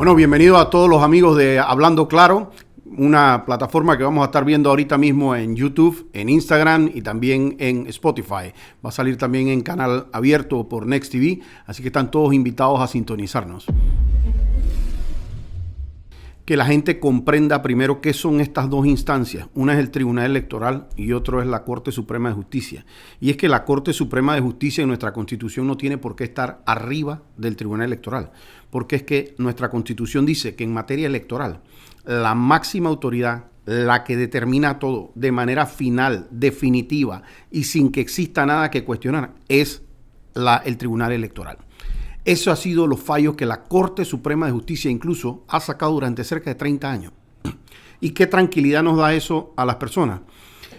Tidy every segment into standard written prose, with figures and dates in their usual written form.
Bueno, bienvenido a todos los amigos de Hablando Claro, una plataforma que vamos a estar viendo ahorita mismo en YouTube, en Instagram y también en Spotify. Va a salir también en canal abierto por Next TV, así que están todos invitados a sintonizarnos. Que la gente comprenda primero qué son estas dos instancias. Una es el Tribunal Electoral y otro es la Corte Suprema de Justicia. Y es que la Corte Suprema de Justicia en nuestra Constitución no tiene por qué estar arriba del Tribunal Electoral, porque es que nuestra Constitución dice que en materia electoral la máxima autoridad, la que determina todo de manera final, definitiva y sin que exista nada que cuestionar, es el Tribunal Electoral. Eso ha sido los fallos que la Corte Suprema de Justicia incluso ha sacado durante cerca de 30 años. ¿Y qué tranquilidad nos da eso a las personas?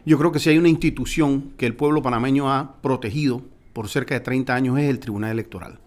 Yo creo que si hay una institución que el pueblo panameño ha protegido por cerca de 30 años es el Tribunal Electoral.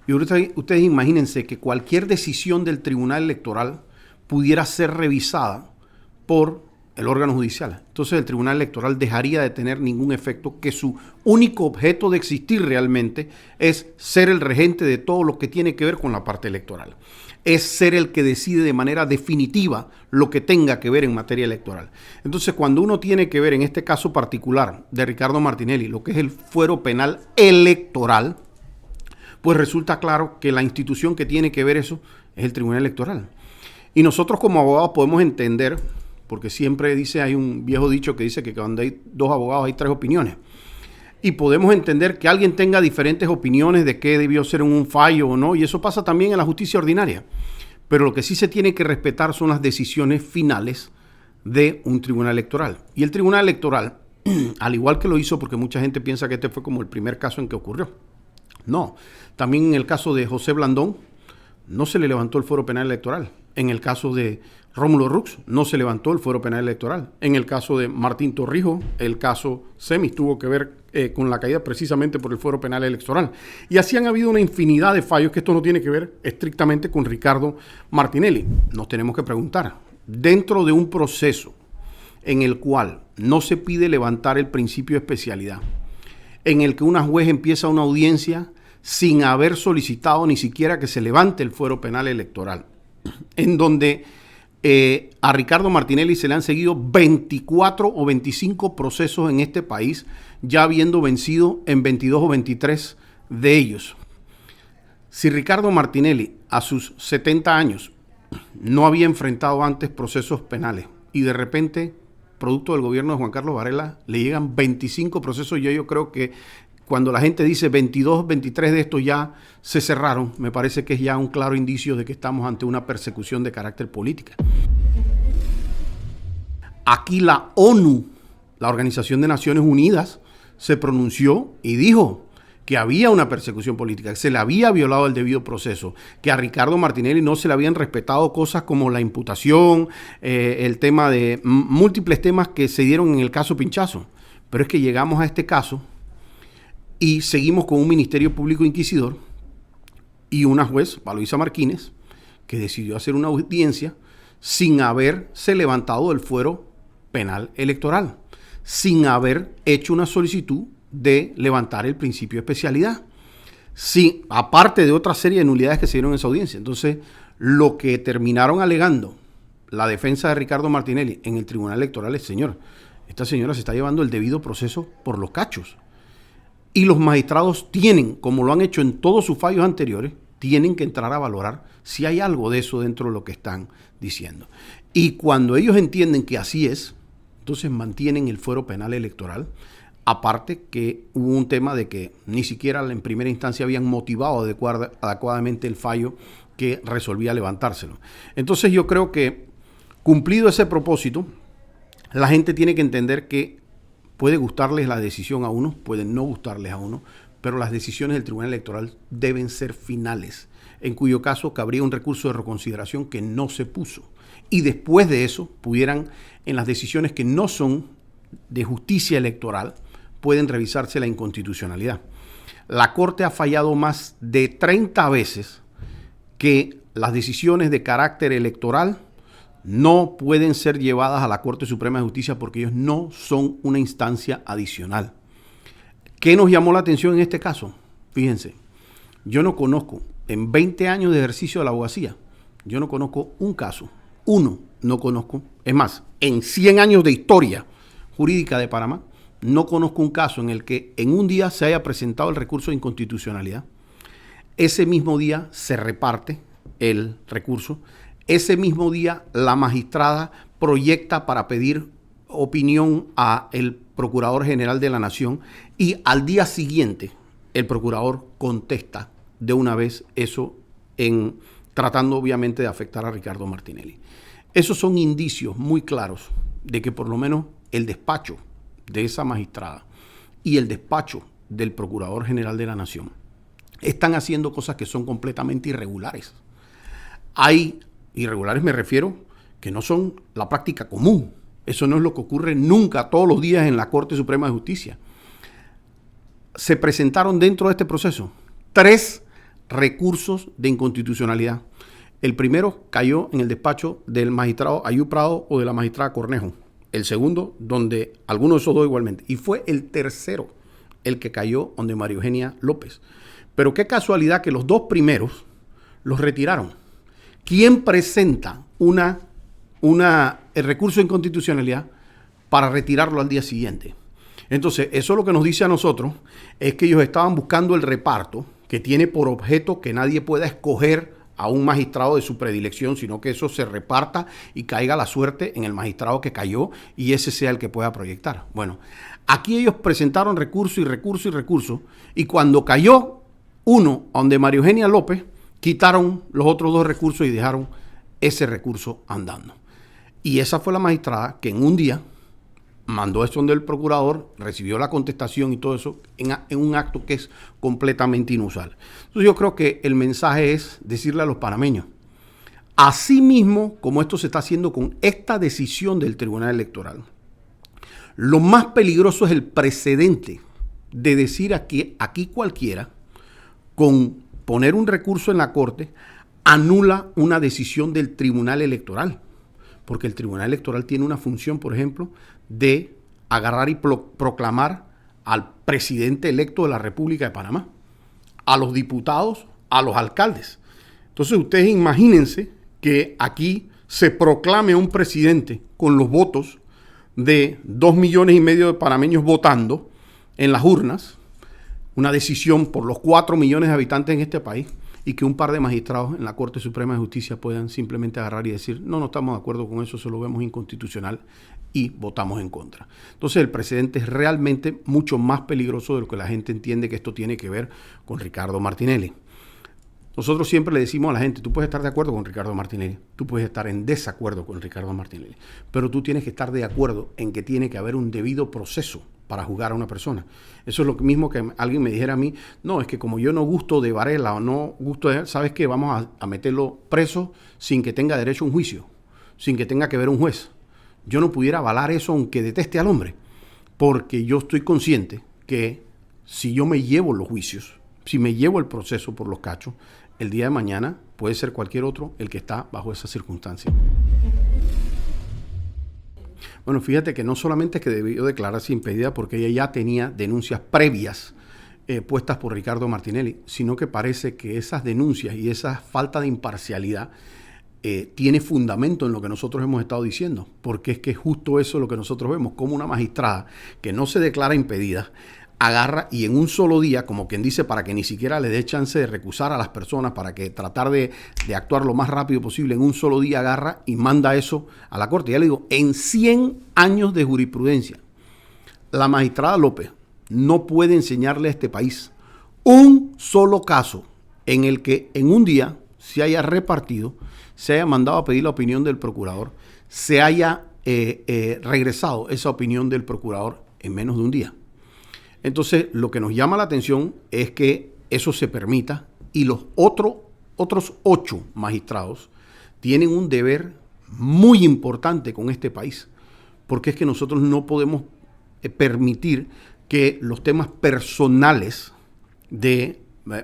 Y ustedes imagínense que cualquier decisión del Tribunal Electoral pudiera ser revisada por el órgano judicial. Entonces el Tribunal Electoral dejaría de tener ningún efecto, que su único objeto de existir realmente es ser el regente de todo lo que tiene que ver con la parte electoral. Es ser el que decide de manera definitiva lo que tenga que ver en materia electoral. Entonces, cuando uno tiene que ver en este caso particular de Ricardo Martinelli, lo que es el fuero penal electoral, pues resulta claro que la institución que tiene que ver eso es el Tribunal Electoral. Y nosotros como abogados podemos entender, porque siempre hay un viejo dicho que dice que cuando hay dos abogados hay tres opiniones. Y podemos entender que alguien tenga diferentes opiniones de qué debió ser un fallo o no, y eso pasa también en la justicia ordinaria. Pero lo que sí se tiene que respetar son las decisiones finales de un tribunal electoral. Y el Tribunal Electoral, al igual que lo hizo, porque mucha gente piensa que este fue como el primer caso en que ocurrió. No, también en el caso de José Blandón, no se le levantó el fuero penal electoral. En el caso de Rómulo Rux, no se levantó el fuero penal electoral. En el caso de Martín Torrijos, el caso Semis tuvo que ver con la caída precisamente por el fuero penal electoral. Y así han habido una infinidad de fallos, que esto no tiene que ver estrictamente con Ricardo Martinelli. Nos tenemos que preguntar, dentro de un proceso en el cual no se pide levantar el principio de especialidad, en el que una juez empieza una audiencia sin haber solicitado ni siquiera que se levante el fuero penal electoral, en donde a Ricardo Martinelli se le han seguido 24 o 25 procesos en este país, ya habiendo vencido en 22 o 23 de ellos. Si Ricardo Martinelli a sus 70 años no había enfrentado antes procesos penales y de repente, producto del gobierno de Juan Carlos Varela, le llegan 25 procesos, yo creo que cuando la gente dice 22, 23 de estos ya se cerraron, me parece que es ya un claro indicio de que estamos ante una persecución de carácter política. Aquí la ONU, la Organización de Naciones Unidas, se pronunció y dijo que había una persecución política, que se le había violado el debido proceso, que a Ricardo Martinelli no se le habían respetado cosas como la imputación, el tema de múltiples temas que se dieron en el caso Pinchazo. Pero es que llegamos a este caso y seguimos con un Ministerio Público Inquisidor y una juez, Valoisa Martínez, que decidió hacer una audiencia sin haberse levantado el fuero penal electoral, sin haber hecho una solicitud de levantar el principio de especialidad, sí, aparte de otra serie de nulidades que se dieron en esa audiencia. Entonces, lo que terminaron alegando la defensa de Ricardo Martinelli en el Tribunal Electoral es, señor, esta señora se está llevando el debido proceso por los cachos. Y los magistrados tienen, como lo han hecho en todos sus fallos anteriores, tienen que entrar a valorar si hay algo de eso dentro de lo que están diciendo. Y cuando ellos entienden que así es, entonces mantienen el fuero penal electoral. Aparte que hubo un tema de que ni siquiera en primera instancia habían motivado adecuadamente el fallo que resolvía levantárselo. Entonces yo creo que, cumplido ese propósito, la gente tiene que entender que puede gustarles la decisión a uno, puede no gustarles a uno, pero las decisiones del Tribunal Electoral deben ser finales, en cuyo caso cabría un recurso de reconsideración que no se puso. Y después de eso, pudieran, en las decisiones que no son de justicia electoral, pueden revisarse la inconstitucionalidad. La Corte ha fallado más de 30 veces que las decisiones de carácter electoral no pueden ser llevadas a la Corte Suprema de Justicia porque ellos no son una instancia adicional. ¿Qué nos llamó la atención en este caso? Fíjense, yo no conozco en 20 años de ejercicio de la abogacía, yo no conozco un caso, uno no conozco, es más, en 100 años de historia jurídica de Panamá, no conozco un caso en el que en un día se haya presentado el recurso de inconstitucionalidad, ese mismo día se reparte el recurso, ese mismo día la magistrada proyecta para pedir opinión a el Procurador General de la Nación y al día siguiente el Procurador contesta de una vez eso, tratando obviamente de afectar a Ricardo Martinelli. Esos son indicios muy claros de que por lo menos el despacho de esa magistrada y el despacho del Procurador General de la Nación están haciendo cosas que son completamente irregulares. Hay irregulares, me refiero, que no son la práctica común. Eso no es lo que ocurre nunca, todos los días en la Corte Suprema de Justicia. Se presentaron dentro de este proceso 3 recursos de inconstitucionalidad. El primero cayó en el despacho del magistrado Ayub Prado o de la magistrada Cornejo. El segundo, donde alguno de esos dos igualmente. Y fue el tercero el que cayó donde María Eugenia López. Pero qué casualidad que los 2 primeros los retiraron. ¿Quién presenta el recurso de inconstitucionalidad para retirarlo al día siguiente? Entonces, eso lo que nos dice a nosotros es que ellos estaban buscando el reparto que tiene por objeto que nadie pueda escoger a un magistrado de su predilección, sino que eso se reparta y caiga la suerte en el magistrado que cayó y ese sea el que pueda proyectar. Bueno, aquí ellos presentaron recurso y recurso y recurso y cuando cayó uno donde María Eugenia López, quitaron los otros 2 recursos y dejaron ese recurso andando. Y esa fue la magistrada que en un día mandó eso donde el procurador, recibió la contestación y todo eso en un acto que es completamente inusual. Entonces yo creo que el mensaje es decirle a los panameños, así mismo como esto se está haciendo con esta decisión del Tribunal Electoral, lo más peligroso es el precedente de decir aquí cualquiera, con poner un recurso en la Corte, anula una decisión del Tribunal Electoral. Porque el Tribunal Electoral tiene una función, por ejemplo, de agarrar y proclamar al presidente electo de la República de Panamá, a los diputados, a los alcaldes. Entonces ustedes imagínense que aquí se proclame un presidente con los votos de 2,5 millones de panameños votando en las urnas, una decisión por los 4 millones de habitantes en este país, y que un par de magistrados en la Corte Suprema de Justicia puedan simplemente agarrar y decir, no estamos de acuerdo con eso, se lo vemos inconstitucional y votamos en contra. Entonces el precedente es realmente mucho más peligroso de lo que la gente entiende que esto tiene que ver con Ricardo Martinelli. Nosotros siempre le decimos a la gente, tú puedes estar de acuerdo con Ricardo Martinelli, tú puedes estar en desacuerdo con Ricardo Martinelli, pero tú tienes que estar de acuerdo en que tiene que haber un debido proceso para juzgar a una persona. Eso es lo mismo que alguien me dijera a mí, no, es que como yo no gusto de Varela o no gusto de él, ¿sabes qué? Vamos a meterlo preso sin que tenga derecho a un juicio, sin que tenga que ver un juez. Yo no pudiera avalar eso aunque deteste al hombre, porque yo estoy consciente que si yo me llevo los juicios, si me llevo el proceso por los cachos, el día de mañana puede ser cualquier otro el que está bajo esa circunstancia. Bueno, fíjate que no solamente es que debió declararse impedida porque ella ya tenía denuncias previas puestas por Ricardo Martinelli, sino que parece que esas denuncias y esa falta de imparcialidad tiene fundamento en lo que nosotros hemos estado diciendo, porque es que justo eso es lo que nosotros vemos, como una magistrada que no se declara impedida, agarra y en un solo día, como quien dice, para que ni siquiera le dé chance de recusar a las personas, para que tratar de actuar lo más rápido posible, en un solo día agarra y manda eso a la Corte. Ya le digo, en 100 años de jurisprudencia, la magistrada López no puede enseñarle a este país un solo caso en el que en un día se haya repartido, se haya mandado a pedir la opinión del procurador, se haya regresado esa opinión del procurador en menos de un día. Entonces, lo que nos llama la atención es que eso se permita y los otros 8 magistrados tienen un deber muy importante con este país, porque es que nosotros no podemos permitir que los temas personales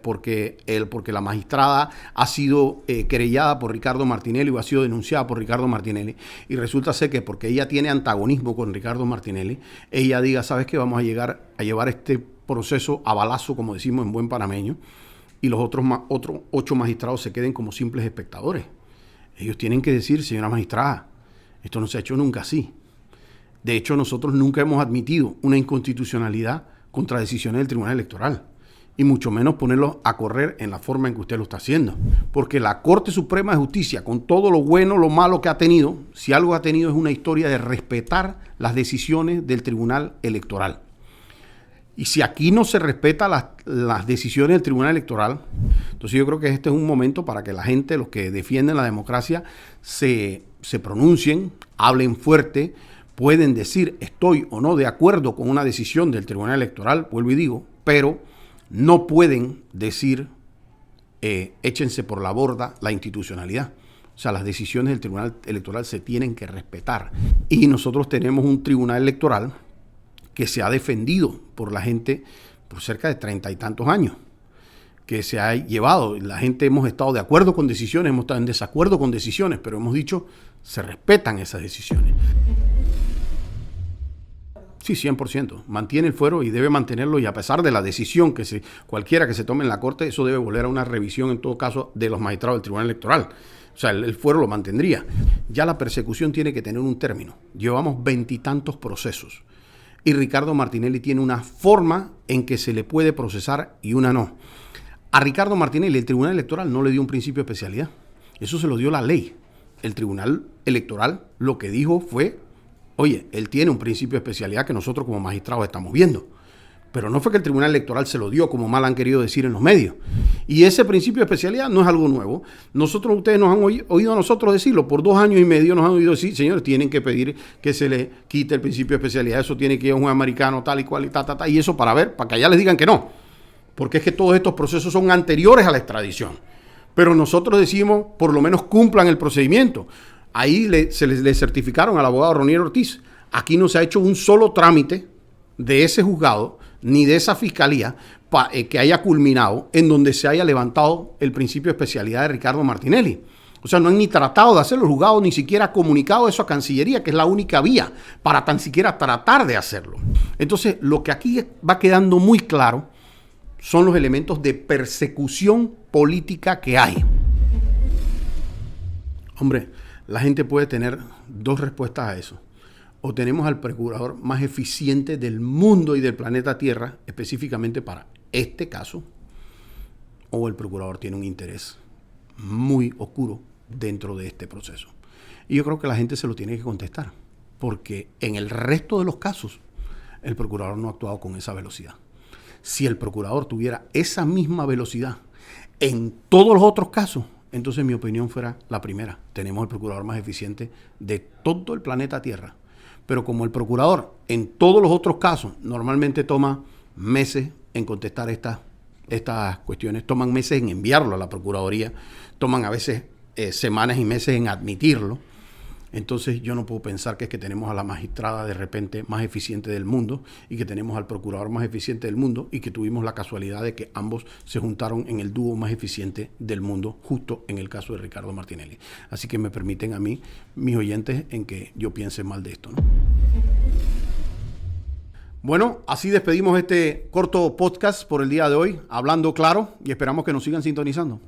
porque la magistrada ha sido querellada por Ricardo Martinelli o ha sido denunciada por Ricardo Martinelli y resulta ser que porque ella tiene antagonismo con Ricardo Martinelli, ella diga, ¿sabes qué? Vamos a llevar este proceso a balazo, como decimos en buen panameño, y los otros 8 magistrados se queden como simples espectadores. Ellos tienen que decir, señora magistrada, esto no se ha hecho nunca así. De hecho, nosotros nunca hemos admitido una inconstitucionalidad contra decisiones del Tribunal Electoral, y mucho menos ponerlos a correr en la forma en que usted lo está haciendo. Porque la Corte Suprema de Justicia, con todo lo bueno, lo malo que ha tenido, si algo ha tenido es una historia de respetar las decisiones del Tribunal Electoral. Y si aquí no se respeta las decisiones del Tribunal Electoral, entonces yo creo que este es un momento para que la gente, los que defienden la democracia, se pronuncien, hablen fuerte, pueden decir estoy o no de acuerdo con una decisión del Tribunal Electoral, vuelvo y digo, pero no pueden decir échense por la borda la institucionalidad. O sea, las decisiones del Tribunal Electoral se tienen que respetar. Y nosotros tenemos un Tribunal Electoral que se ha defendido por la gente por cerca de 30 y tantos años, que se ha llevado. La gente hemos estado de acuerdo con decisiones, hemos estado en desacuerdo con decisiones, pero hemos dicho, se respetan esas decisiones. Sí, 100%. Mantiene el fuero y debe mantenerlo, y a pesar de la decisión cualquiera que se tome en la Corte, eso debe volver a una revisión en todo caso de los magistrados del Tribunal Electoral. O sea, el fuero lo mantendría. Ya la persecución tiene que tener un término. Llevamos 20 y tantos procesos. Y Ricardo Martinelli tiene una forma en que se le puede procesar y una no. A Ricardo Martinelli el Tribunal Electoral no le dio un principio de especialidad. Eso se lo dio la ley. El Tribunal Electoral lo que dijo fue, oye, él tiene un principio de especialidad que nosotros como magistrados estamos viendo. Pero no fue que el Tribunal Electoral se lo dio, como mal han querido decir en los medios. Y ese principio de especialidad no es algo nuevo. Ustedes nos han oído a nosotros decirlo. Por 2 años y medio nos han oído decir, señores, tienen que pedir que se le quite el principio de especialidad. Eso tiene que ir a un americano tal y cual y ta. Y eso para que allá les digan que no. Porque es que todos estos procesos son anteriores a la extradición. Pero nosotros decimos, por lo menos cumplan el procedimiento. Ahí se les certificaron al abogado Roniel Ortiz. Aquí no se ha hecho un solo trámite de ese juzgado ni de esa fiscalía que haya culminado en donde se haya levantado el principio de especialidad de Ricardo Martinelli. O sea, no han ni tratado de hacerlo, el juzgado ni siquiera ha comunicado eso a Cancillería, que es la única vía para tan siquiera tratar de hacerlo. Entonces, lo que aquí va quedando muy claro son los elementos de persecución política que hay. Hombre, la gente puede tener 2 respuestas a eso. O tenemos al procurador más eficiente del mundo y del planeta Tierra, específicamente para este caso, o el procurador tiene un interés muy oscuro dentro de este proceso. Y yo creo que la gente se lo tiene que contestar, porque en el resto de los casos, el procurador no ha actuado con esa velocidad. Si el procurador tuviera esa misma velocidad en todos los otros casos, entonces mi opinión fuera la primera. Tenemos el procurador más eficiente de todo el planeta Tierra. Pero como el procurador en todos los otros casos normalmente toma meses en contestar estas cuestiones, toman meses en enviarlo a la Procuraduría, toman a veces semanas y meses en admitirlo, entonces yo no puedo pensar que es que tenemos a la magistrada de repente más eficiente del mundo y que tenemos al procurador más eficiente del mundo y que tuvimos la casualidad de que ambos se juntaron en el dúo más eficiente del mundo justo en el caso de Ricardo Martinelli. Así que me permiten a mí, mis oyentes, en que yo piense mal de esto, ¿no? Bueno, así despedimos este corto podcast por el día de hoy, hablando claro, y esperamos que nos sigan sintonizando.